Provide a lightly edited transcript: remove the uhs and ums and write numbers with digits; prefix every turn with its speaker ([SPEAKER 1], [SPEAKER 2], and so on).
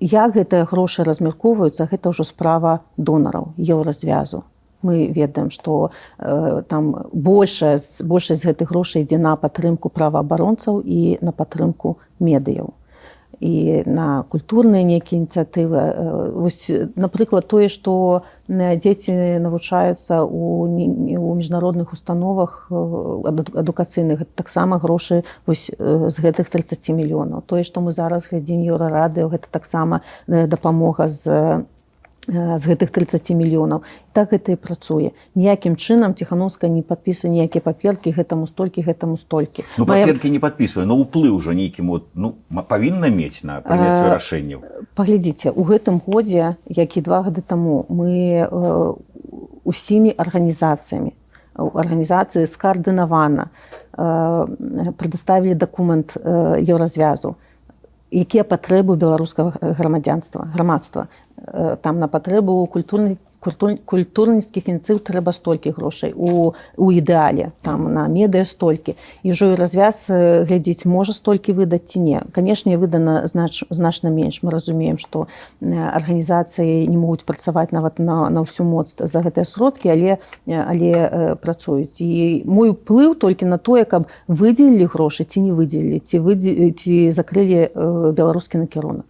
[SPEAKER 1] Як гэтыя грошы размяркоўваюцца, гэта ўжо справа донараў, еўразвязу. Мы ведаем, што там большасць гэтых грошай ідзе на падтрымку праваабаронцаў і на падтрымку медыяў. І на культурныя нейкія ініцыятывы. Вось, напрыклад, тое, што дзеці навучаюцца ў міжнародных установах адукацыйных, таксама грошы вось з гэтых 30 мільёнаў. Тое, што мы зараз глядзім Еўрарадыё, гэта таксама дапамога з гэтых 30 мільёнаў. І так гэта і працуе. Ніякім чынам Ціханаўская не падпісвае ніякія паперкі, гэтаму столькі, гэтаму столькі.
[SPEAKER 2] Ну, паперкі не падпісвае, но ўплыў жа нейкім павінна мець на прыняцце рашэнняў.
[SPEAKER 1] Паглядзіце, у гэтым годзе, як і 2 гады таму, мы усімі арганізацыямі, арганізацыі скаардынавана прадставілі дакумент Еўразвязу, якія патрэбы беларускага грамадства. Там на патрэбу культурніцкіх ініцыятыў трэба столькі грошай. У ідэале, там на медыа столькі. І ўжо Еўразвяз глядзіць, можа столькі выдаць ці не. Канешне, выдана значна менш. Мы разумеем, што арганізацыі не могуць працаваць нават на ўсю моц за гэтыя сродкі, але працуюць. І мой уплыў толькі на тое, каб выдзелілі грошы ці не выдзелілі, ці закрылі беларускі накірунак.